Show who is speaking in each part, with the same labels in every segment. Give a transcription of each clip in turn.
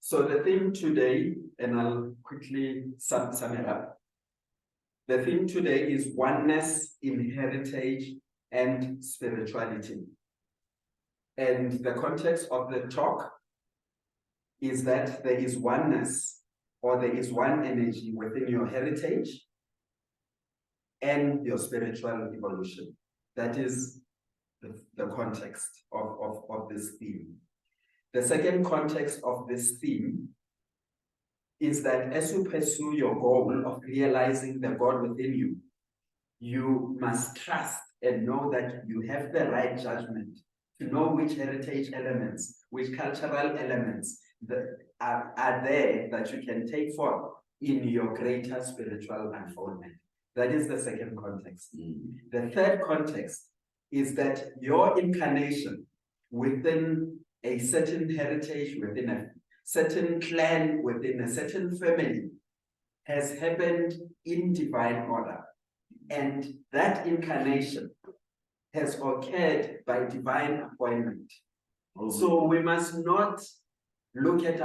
Speaker 1: So the theme today, and I'll quickly sum it up. The theme today is oneness in heritage and spirituality. And the context of the talk is that there is oneness, or there is one energy within your heritage and your spiritual evolution. That is the context of this theme. The second context of this theme is that as you pursue your goal of realizing the God within you, you must trust and know that you have the right judgment to know which heritage elements, which cultural elements that are there that you can take forth in your greater spiritual unfoldment. That is the second context. The third context is that your incarnation within a certain heritage, within a certain clan, within a certain family, has happened in divine order. And that incarnation has occurred by divine appointment. So we must not look at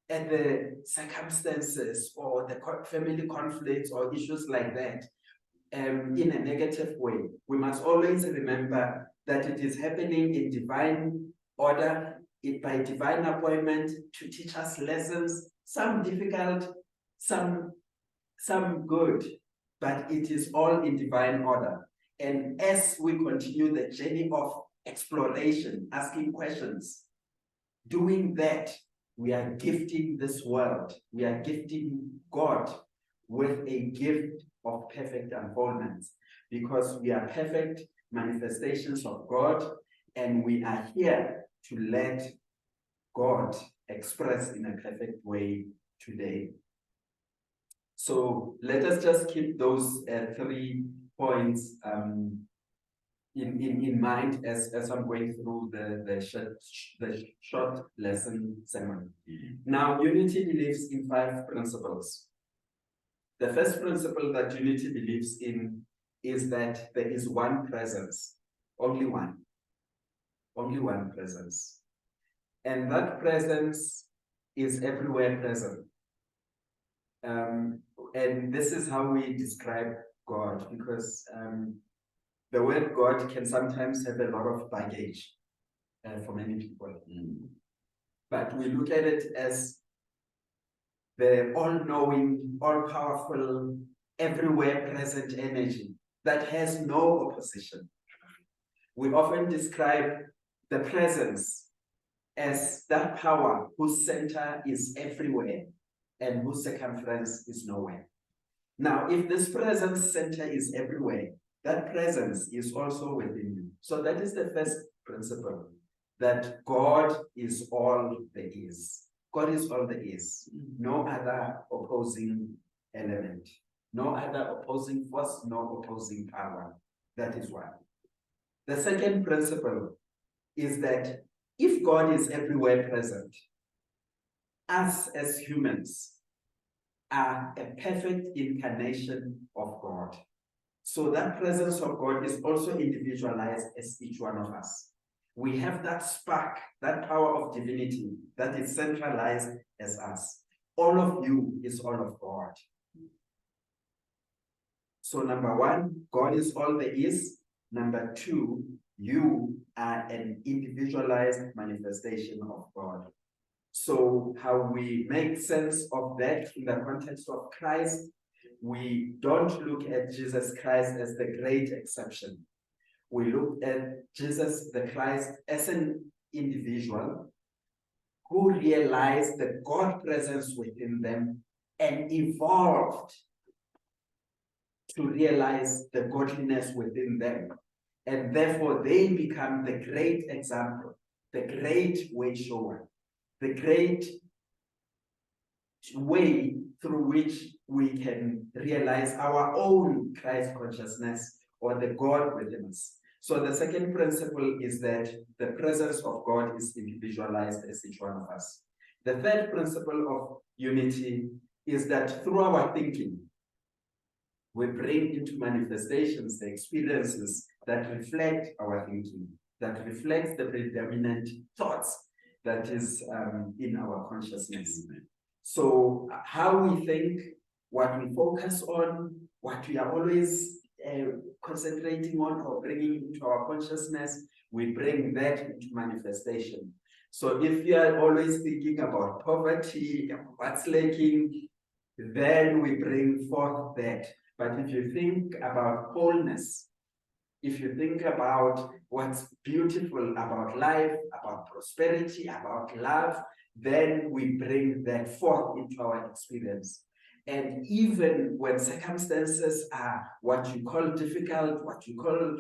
Speaker 1: the circumstances or the family conflicts or issues like that in a negative way. We must always remember that it is happening in divine order, by divine appointment, to teach us lessons, some difficult, some good, but it is all in divine order. And as we continue the journey of exploration, asking questions, doing that, we are gifting this world, we are gifting God with a gift of perfect unfoldment, because we are perfect manifestations of God, and we are here to let God express in a perfect way today. So let us just keep those 3 points in mind as I'm going through the short lesson segment. Now, unity believes in 5 principles. The first principle that unity believes in is that there is one presence, only one presence. And that presence is everywhere present. And this is how we describe God, because the word God can sometimes have a lot of baggage for many people. But we look at it as the all-knowing, all-powerful, everywhere present energy that has no opposition. We often describe the presence as that power whose center is everywhere and whose circumference is nowhere. Now, if this presence center is everywhere, that presence is also within you. So that is the first principle, that God is all there is. God is all there is. No other opposing element, no other opposing force, no opposing power. That is one. The second principle is that if God is everywhere present, us as humans are a perfect incarnation of God. So that presence of God is also individualized as each one of us. We have that spark, that power of divinity that is centralized as us. All of you is all of God. So number 1, God is all there is. Number 2, you are an individualized manifestation of God. So how we make sense of that in the context of Christ, we don't look at Jesus Christ as the great exception. We look at Jesus the Christ as an individual who realized the God presence within them and evolved to realize the godliness within them. And therefore they become the great example, the great way shower, the great way through which we can realize our own Christ consciousness or the God within us. So the second principle is that the presence of God is individualized as each one of us. The third principle of unity is that through our thinking, we bring into manifestations the experiences that reflect our thinking, that reflects the predominant thoughts that is in our consciousness. So how we think, what we focus on, what we are always concentrating on or bringing into our consciousness, we bring that into manifestation. So if you are always thinking about poverty, what's lacking, then we bring forth that. But if you think about wholeness, if you think about what's beautiful about life, about prosperity, about love, then we bring that forth into our experience. And even when circumstances are what you call difficult, what you call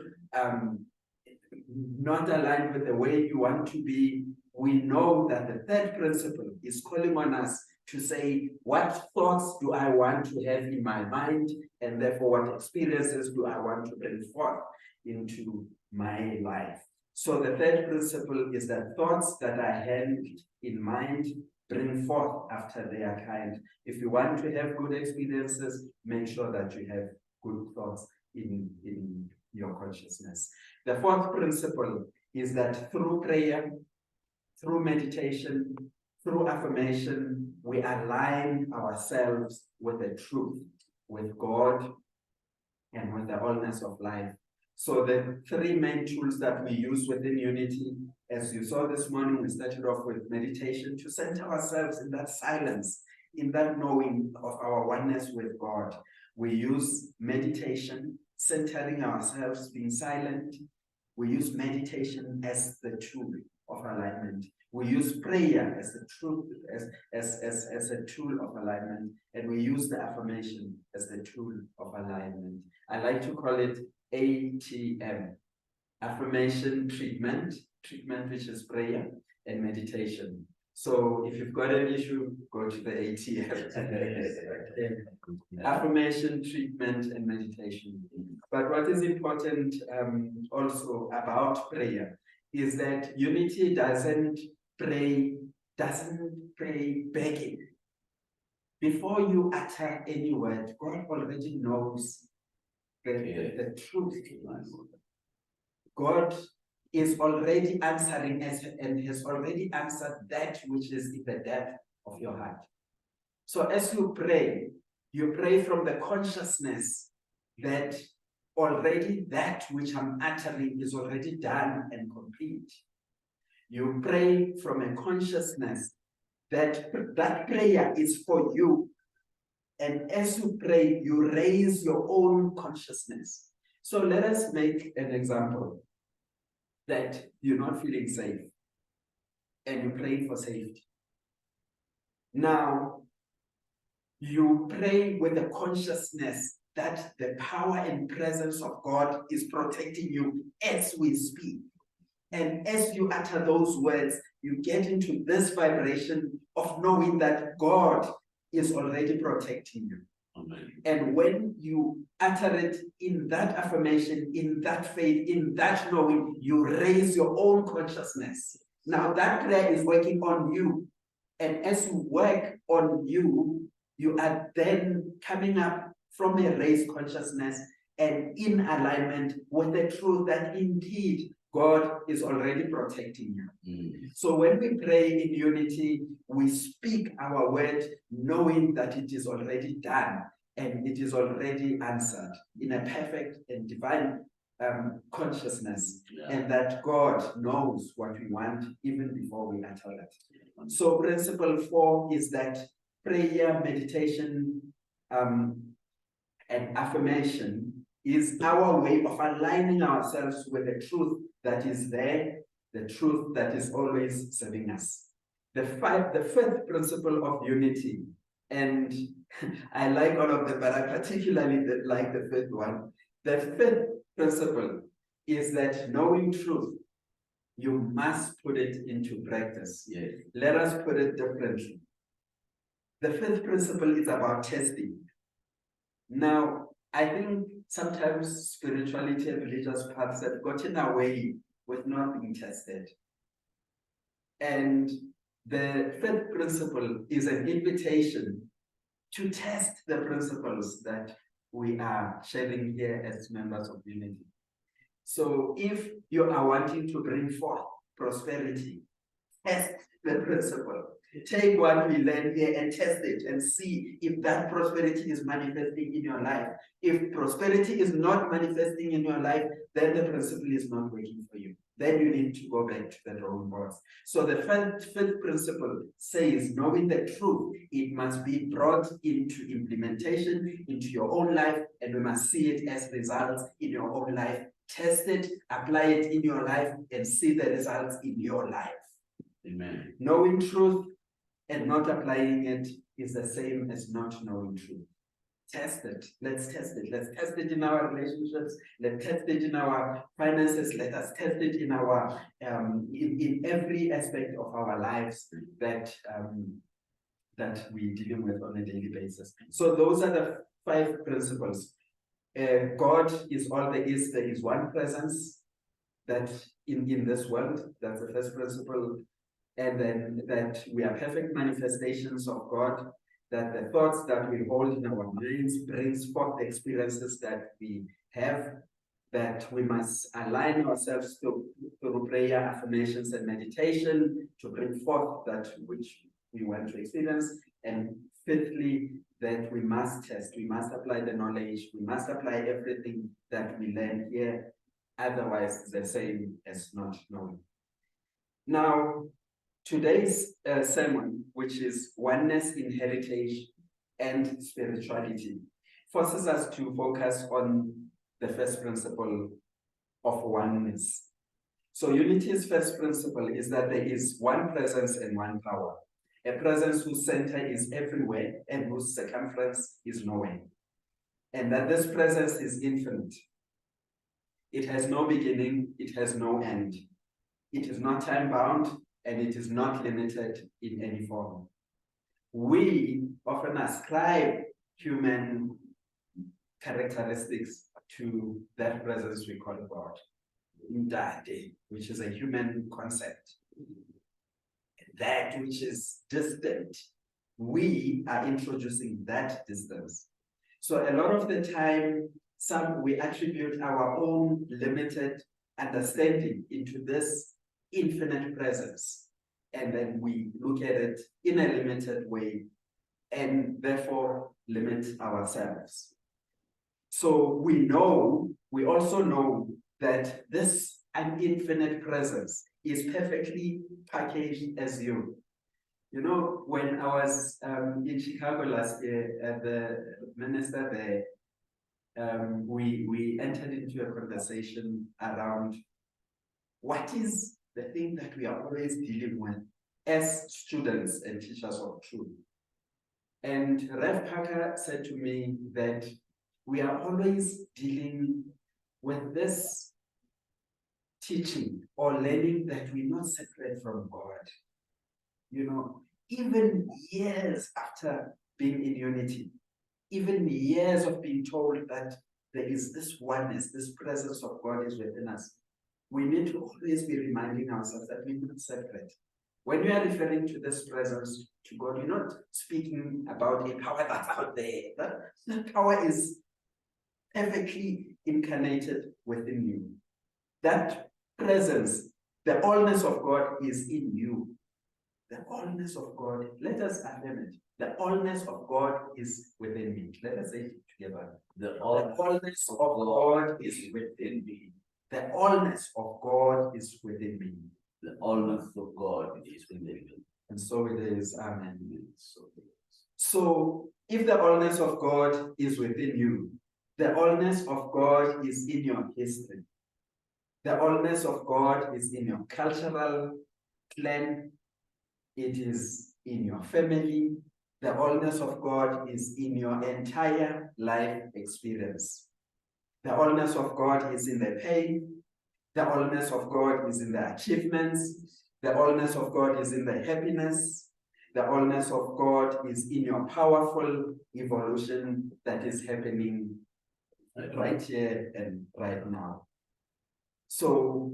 Speaker 1: not aligned with the way you want to be, we know that the third principle is calling on us to say, what thoughts do I want to have in my mind? And therefore, what experiences do I want to bring forth into my life? So the third principle is that thoughts that are held in mind bring forth after their kind. If you want to have good experiences, make sure that you have good thoughts in your consciousness. The fourth principle is that through prayer, through meditation, through affirmation, we align ourselves with the truth, with God, and with the wholeness of life. So the three main tools that we use within Unity, as you saw this morning, we started off with meditation to center ourselves in that silence, in that knowing of our oneness with God. We use meditation, centering ourselves, being silent. We use meditation as the tool of alignment. We use prayer as the truth, as a tool of alignment, and we use the affirmation as the tool of alignment. I like to call it ATM, affirmation treatment, which is prayer, and meditation. So if you've got an issue, go to the ATM. Affirmation, treatment, and meditation. But what is important also about prayer is that Unity doesn't pray begging. Before you utter any word, God already knows the truth. God is already answering and has already answered that which is in the depth of your heart. So as you pray from the consciousness that already that which I'm uttering is already done and complete. You pray from a consciousness that that prayer is for you. And as you pray, you raise your own consciousness. So let us make an example that you're not feeling safe and you pray for safety. Now, you pray with the consciousness that the power and presence of God is protecting you as we speak. And as you utter those words, you get into this vibration of knowing that God is already protecting you. Amen. And when you utter it in that affirmation, in that faith, in that knowing, you raise your own consciousness. Now that prayer is working on you. And as you work on you, you are then coming up from a raised consciousness and in alignment with the truth that indeed God is already protecting you. So when we pray in unity, we speak our word knowing that it is already done and it is already answered in a perfect and divine consciousness, and that God knows what we want even before we utter it. So principle 4 is that prayer, meditation, and affirmation is our way of aligning ourselves with the truth that is there, the truth that is always serving us. The fifth principle of unity, and I like all of them, but I particularly like the fifth one. The fifth principle is that knowing truth, you must put it into practice. Yes. Let us put it differently. The fifth principle is about testing. Now, I think sometimes spirituality and religious paths have gotten away with not being tested. And the fifth principle is an invitation to test the principles that we are sharing here as members of Unity. So if you are wanting to bring forth prosperity test the principle. Take what we learn here and test it and see if that prosperity is manifesting in your life. If prosperity is not manifesting in your life, then the principle is not working for you. Then you need to go back to the drawing boards. So the fifth principle says, knowing the truth, it must be brought into implementation into your own life, and we must see it as results in your own life. Test it, apply it in your life, and see the results in your life.
Speaker 2: Amen.
Speaker 1: Knowing truth and not applying it is the same as not knowing truth. Test it. Let's test it. Let's test it in our relationships. Let's test it in our finances. Let us test it in our in every aspect of our lives that that we're dealing with on a daily basis. So those are the 5 principles. God is all there is. There is one presence that in this world. That's the first principle. And then that we are perfect manifestations of God, that the thoughts that we hold in our minds brings forth the experiences that we have, that we must align ourselves through prayer, affirmations, and meditation to bring forth that which we want to experience. And fifthly, that we must test, we must apply the knowledge, we must apply everything that we learn here. Otherwise, it's the same as not knowing. Now, today's sermon, which is Oneness in Heritage and Spirituality, forces us to focus on the first principle of oneness. So unity's first principle is that there is one presence and one power, a presence whose center is everywhere and whose circumference is nowhere, and that this presence is infinite. It has no beginning, it has no end. It is not time-bound, and it is not limited in any form. We often ascribe human characteristics to that presence we call God, Ndade, which is a human concept. That which is distant, we are introducing that distance. So a lot of the time, we attribute our own limited understanding into this infinite presence, and then we look at it in a limited way and therefore limit ourselves. So we also know that this infinite presence is perfectly packaged as you. You know, when I was in Chicago last year at the minister there, we entered into a conversation around what is the thing that we are always dealing with as students and teachers of truth. And Rev Parker said to me that we are always dealing with this teaching or learning that we're not separate from God. You know, even years after being in unity, even years of being told that there is this oneness, this presence of God is within us, we need to always be reminding ourselves that we're not separate. When you are referring to this presence to God, you're not speaking about a power that's out there. That power is perfectly incarnated within you. That presence, the allness of God is in you. The allness of God, let us affirm it. The allness of God is within me. Let us say it together. The allness of God is within me. The allness of God is within me.
Speaker 2: The allness of God is within me.
Speaker 1: And so it is. Amen. So if the allness of God is within you, the allness of God is in your history. The allness of God is in your cultural clan. It is in your family. The allness of God is in your entire life experience. The allness of God is in the pain. The allness of God is in the achievements. The allness of God is in the happiness. The allness of God is in your powerful evolution that is happening right here and right now. So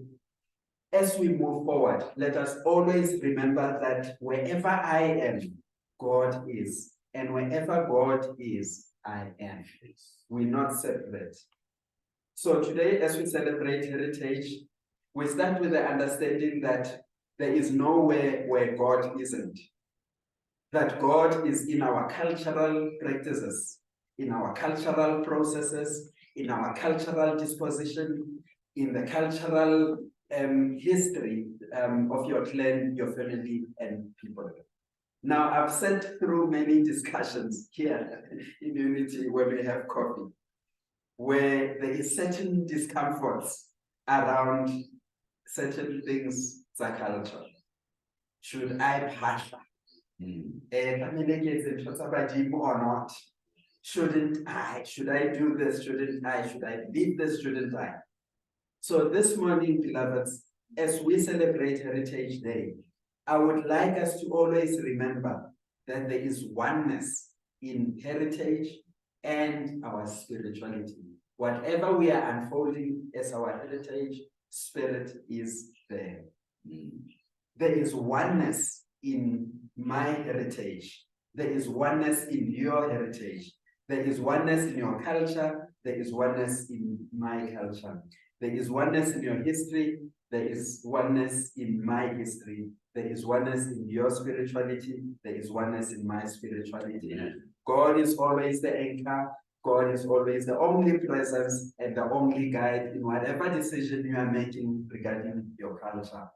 Speaker 1: as we move forward, let us always remember that wherever I am, God is. And wherever God is, I am. We're not separate. So today, as we celebrate heritage, we start with the understanding that There is nowhere where God isn't. That God is in our cultural practices, in our cultural processes, in our cultural disposition, in the cultural history of your clan, your family, and people. Now, I've sat through many discussions here in Unity when we have coffee, where there is certain discomforts around certain things, the culture. Should I pasha? Or not? Shouldn't I? Should I do this? Shouldn't I? Should I leave this? Shouldn't I? So this morning, beloveds, as we celebrate Heritage Day, I would like us to always remember that there is oneness in heritage and our spirituality. Whatever we are unfolding as our heritage, spirit is there. There is oneness in my heritage. There is oneness in your heritage. There is oneness in your culture. There is oneness in my culture. There is oneness in your history. There is oneness in my history. There is oneness in your spirituality. There is oneness in my spirituality. Yeah. God is always the anchor. God is always the only presence and the only guide in whatever decision you are making regarding your culture.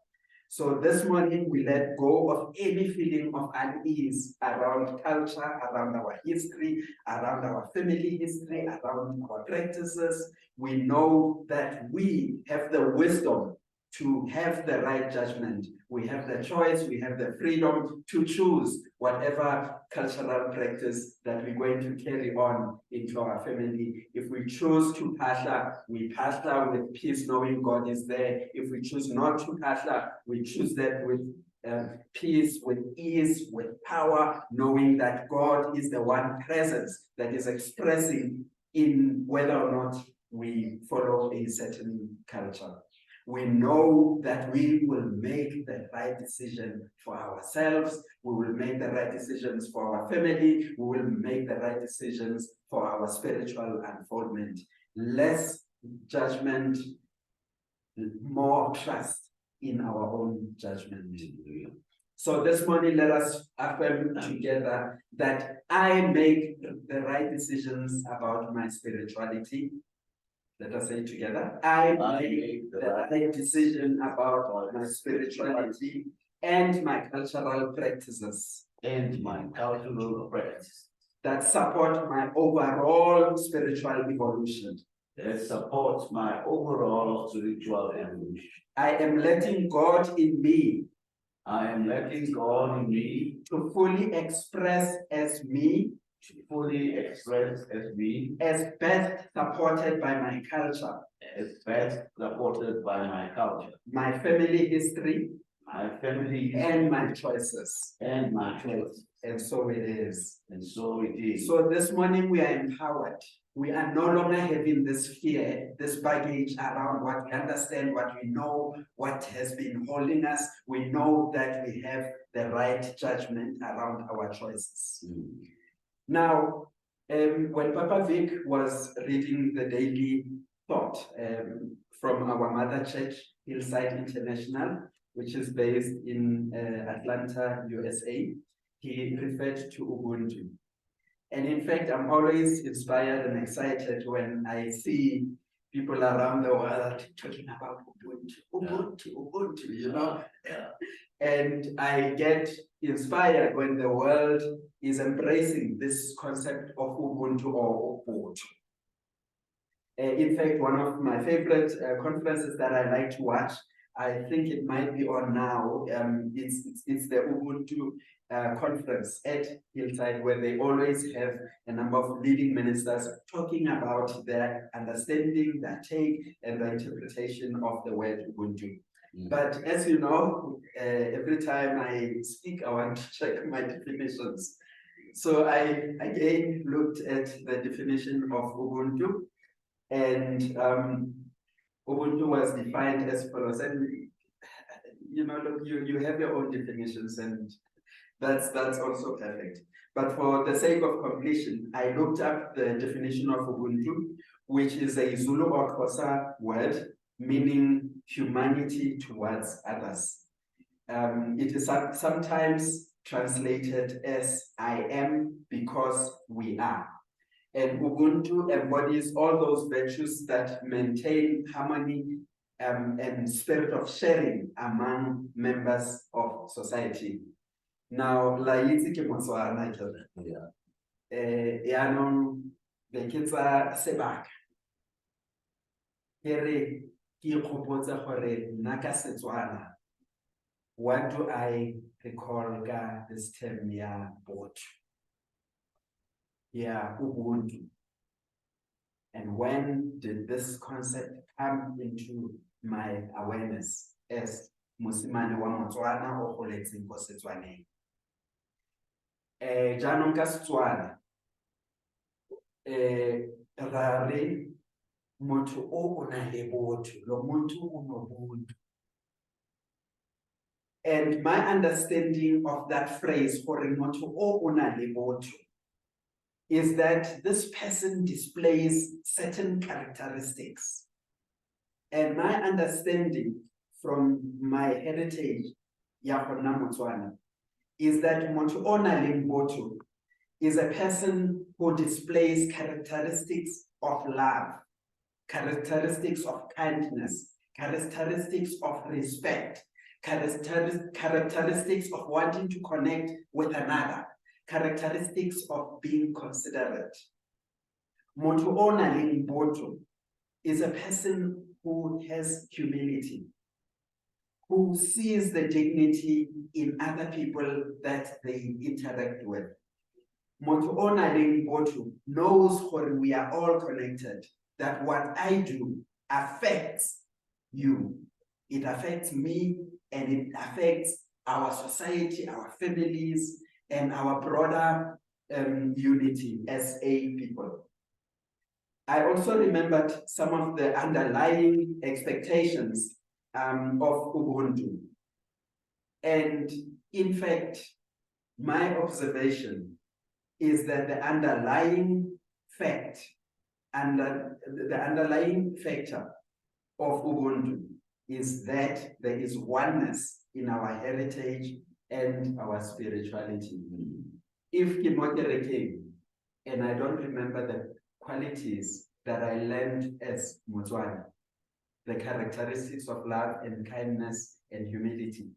Speaker 1: So this morning, we let go of any feeling of unease around culture, around our history, around our family history, around our practices. We know that we have the wisdom to have the right judgment. We have the choice, we have the freedom to choose whatever cultural practice that we're going to carry on into our family. If we choose to pasha, we pasha with peace, knowing God is there. If we choose not to pasha, we choose that with peace, with ease, with power, knowing that God is the one presence that is expressing in whether or not we follow a certain culture. We know that we will make the right decision for ourselves. We will make the right decisions for our family. We will make the right decisions for our spiritual unfoldment. Less judgment, more trust in our own judgment. So this morning, let us affirm together that I make the right decisions about my spirituality. Let us say together, I make the right decision about my spirituality and my cultural practices. That support my overall spiritual evolution. I am letting God in me. To fully express as me. As best supported by my culture. My family history. And my choices. And so it is. So this morning we are empowered. We are no longer having this fear, this baggage around what we understand, what we know, what has been holding us. We know that we have the right judgment around our choices. Now, when Papa Vic was reading the daily thought from our mother church, Hillside International, which is based in Atlanta, USA, he referred to Ubuntu. And in fact, I'm always inspired and excited when I see people around the world talking about Ubuntu, you know? Yeah. And I get inspired when the world is embracing this concept of Ubuntu or Ubuntu. In fact, one of my favorite conferences that I like to watch, I think it might be on now, it's the Ubuntu conference at Hillside, where they always have a number of leading ministers talking about their understanding, their take, and the interpretation of the word Ubuntu. But as you know, every time I speak, I want to check my definitions. So I again looked at the definition of Ubuntu, and Ubuntu was defined as follows. And you know, look, you have your own definitions, and that's also perfect. But for the sake of completion, I looked up the definition of Ubuntu, which is a Zulu or Xhosa word meaning humanity towards others. It is sometimes translated as I am because we are. And Ubuntu embodies all those virtues that maintain harmony and spirit of sharing among members of society. Now, la itse ke Motswana ke yaanong be ke tsa sebaka ke re ke ikgopotsa gore nna ka Setswana, what do I recall ka this term ya botho? Yeah, Ubuntu. And when did this concept come into my awareness as mosimane wa Motswana o goletseng ko Setswaneng? Jaanong ka Setswana, ra re motho o na le botho, lo motho o nobuntu. And my understanding of that phrase, gore motho o na le botho, is that this person displays certain characteristics. And my understanding from my heritage, ya gona Motswana, is that motho o na le botho is a person who displays characteristics of love, characteristics of kindness, characteristics of respect, characteristics of wanting to connect with another, characteristics of being considerate. Motho o na le botho is a person who has humility, who sees the dignity in other people that they interact with. Motho o na le botho knows when we are all connected, that what I do affects you. It affects me and it affects our society, our families, and our broader unity as a people. I also remembered some of the underlying expectations of Ubuntu. And in fact, my observation is that the underlying fact and the underlying factor of Ubuntu is that there is oneness in our heritage and our spirituality. If Kimotere came, and I don't remember the qualities that I learned as Motswana, the characteristics of love and kindness and humility,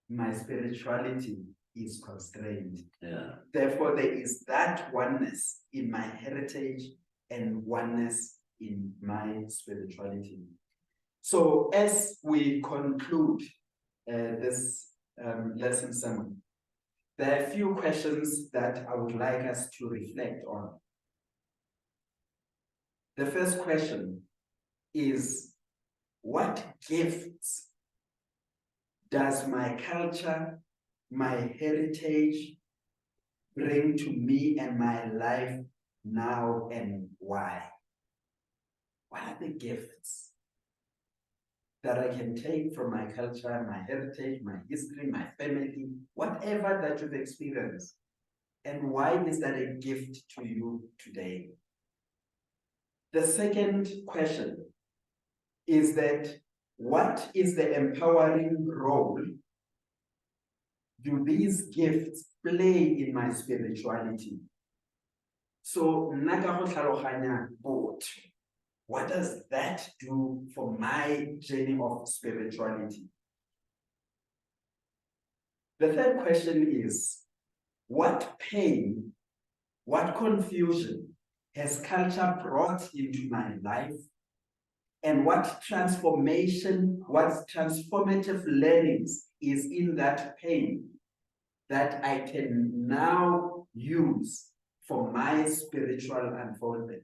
Speaker 1: my spirituality is constrained.
Speaker 2: Yeah.
Speaker 1: Therefore, there is that oneness in my heritage and oneness in my spirituality. So as we conclude this lesson sermon, there are a few questions that I would like us to reflect on. The first question is, what gifts does my culture, my heritage bring to me and my life now, and why? What are the gifts that I can take from my culture, my heritage, my history, my family, whatever that you've experienced? And why is that a gift to you today? The second question is that, what is the empowering role do these gifts play in my spirituality? So, what does that do for my journey of spirituality? The third question is, what pain, what confusion has culture brought into my life? And what transformation, what transformative learnings is in that pain that I can now use for my spiritual unfoldment?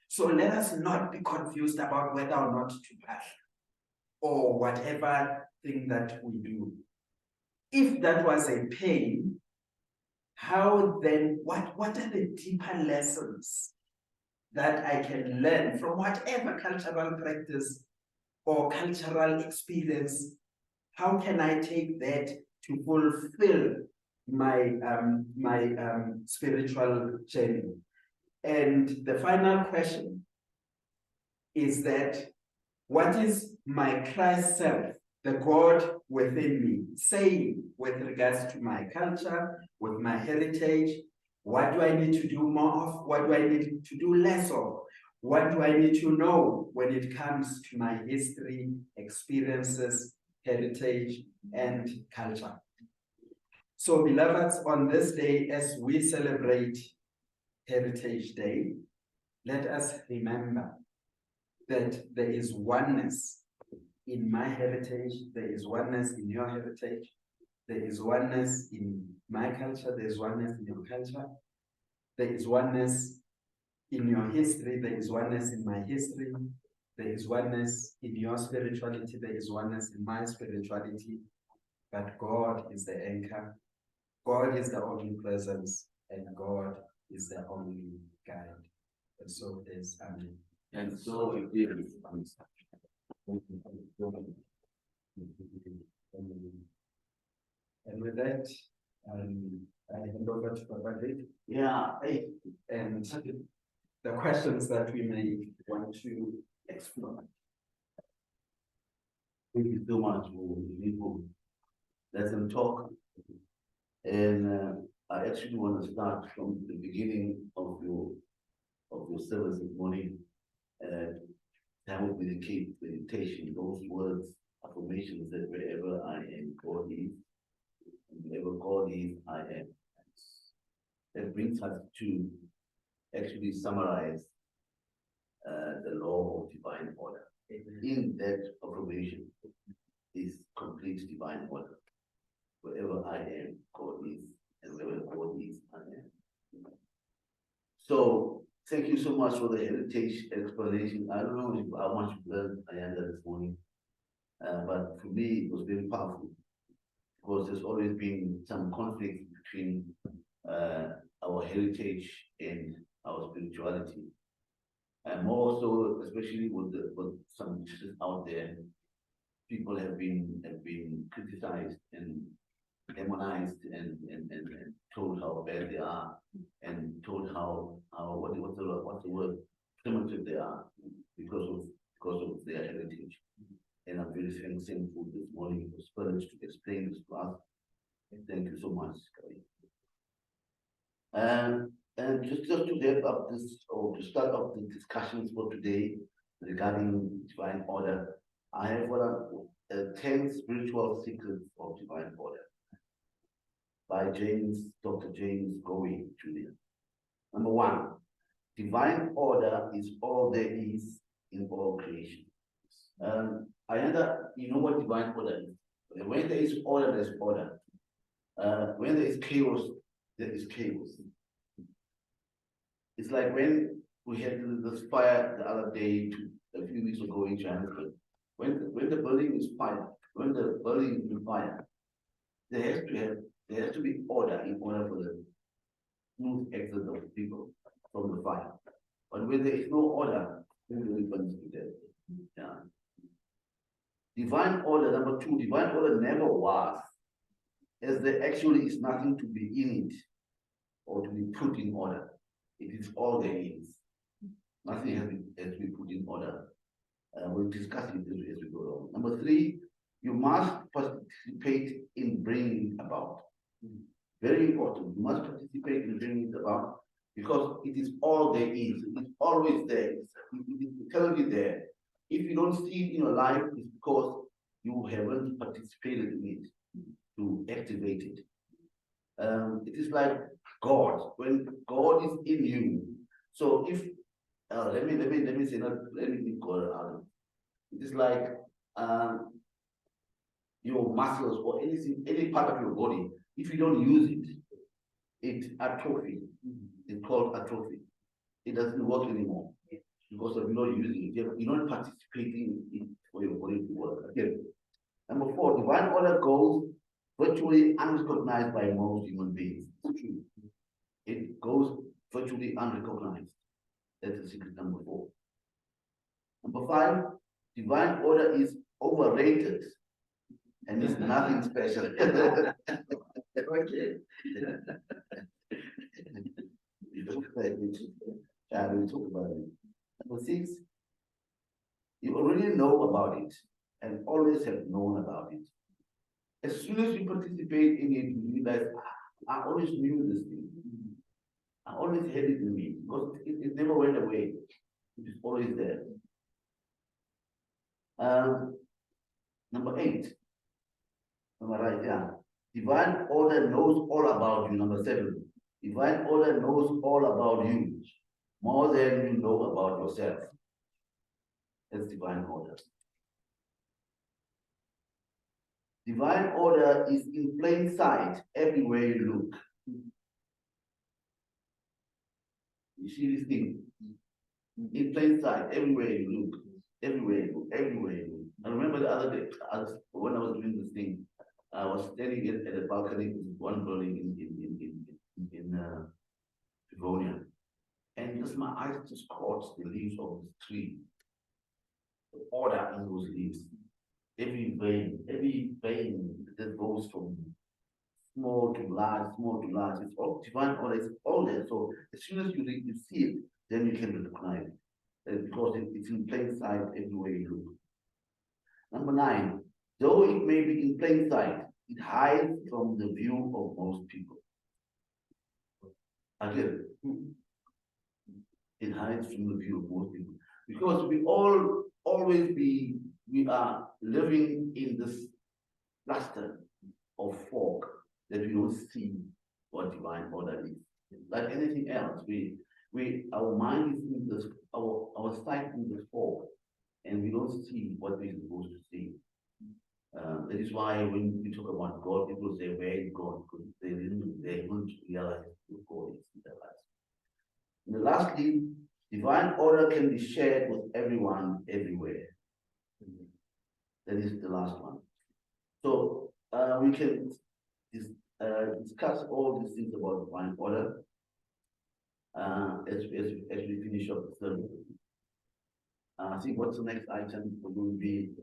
Speaker 1: So let us not be confused about whether or not to pass or whatever thing that we do. If that was a pain, how then, what are the deeper lessons that I can learn from whatever cultural practice or cultural experience? How can I take that to fulfill my spiritual journey? And the final question is that, what is my Christ self the God within me, saying with regards to my culture, with my heritage, what do I need to do more of? What do I need to do less of? What do I need to know when it comes to my history, experiences, heritage, and culture? So, beloveds, on this day, as we celebrate Heritage Day, let us remember that there is oneness in my heritage, there is oneness in your heritage, there is oneness in my culture, there is oneness in your culture, there is oneness in your history, there is oneness in my history, there is oneness in your spirituality, there is oneness in my spirituality, but God is the anchor, God is the only presence, and God is the only guide. And so it is. Amen.
Speaker 2: And so it is.
Speaker 1: And with that, I hand over to Papa Vic.
Speaker 2: Yeah.
Speaker 1: And the questions that we may want to explore.
Speaker 2: Thank you so much for people. Let them talk. And I actually want to start from the beginning of your service this morning. That will be the key meditation, those words, affirmations that wherever I am, God is, and wherever God is, I am. That brings us to actually summarize the law of divine order. In that affirmation is complete divine order. Wherever I am, God is, and wherever God is, I am. So, thank you so much for the heritage explanation. I don't know how much you learned, Ayanda, this morning, but for me, it was very powerful because there's always been some conflict between our heritage and our spirituality. And more so, especially with some churches out there, people have been criticized and demonized and told how bad they are and told how what's the word, primitive they are because of their heritage. And I'm very thankful this morning for Spirit to explain this to us. Thank you so much, Kari. And just to wrap up this, or to start off the discussions for today regarding divine order, I have 10 spiritual secrets of divine order by Dr. James Goey Jr. Number 1, divine order is all there is in all creation. You know what divine order is. When there is order, there's order. When there is chaos, there is chaos. It's like when we had this fire the other day, a few weeks ago in Johannesburg. When the building is fire, when the building is on fire, there has to be order in order for the smooth exit of people from the fire. But when there is no order, everybody burns to death. Yeah. Divine order, number 2, divine order never was, as there actually is nothing to be in it or to be put in order. It is all there is. Nothing has to be put in order. We'll discuss it as we go along. Number 3, you must participate in bringing it about. Very important. You must participate in bringing it about because it is all there is. It is always there. It is eternally there. If you don't see it in your life, it's because you haven't participated in it to activate it. It is like God. When God is in you, so if let me say not let me be God out. It is like your muscles or anything, any part of your body. If you don't use it, it atrophy. It's called atrophy. It doesn't work anymore because of not using it. You're not participating in it for your body to work. Again, number 4, divine order goes virtually unrecognized by most human beings. It's true. It goes virtually unrecognized. That's the secret number 4. Number 5, divine order is overrated and it's nothing special. Okay. We'll talk about it. Number 6, you already know about it and always always have known about it. As soon as you participate in it, you realize, I always knew this thing. I always had it in me because it never went away. It is always there. Number 8. Am I right? Yeah. Divine order knows all about you. Number 7. Divine order knows all about you, more than you know about yourself. That's divine order. Divine order is in plain sight everywhere you look. You see this thing? In plain sight, everywhere you look. Everywhere you look, everywhere you look. I remember the other day, when I was doing this thing, I was standing at a balcony in one building in Livonia. And just my eyes just caught the leaves of this tree. The order in those leaves. Every vein that goes from small to large, it's all divine order, it's all there. So as soon as you see it, then you can recognize it. Because it's in plain sight everywhere you look. Number 9, though it may be in plain sight, it hides from the view of most people. Again, it hides from the view of most people. Because we are living in this cluster of fog that we don't see what divine order is. Like anything else, our mind is in this, our sight in the fog, and we don't see what we're supposed to see. That is why when we talk about God, people say, where is God? Because they won't realize who God is in their lives. And lastly, divine order can be shared with everyone, everywhere. That is the last one. So we can discuss all these things about divine order as we finish up the sermon. I think what's the next item will be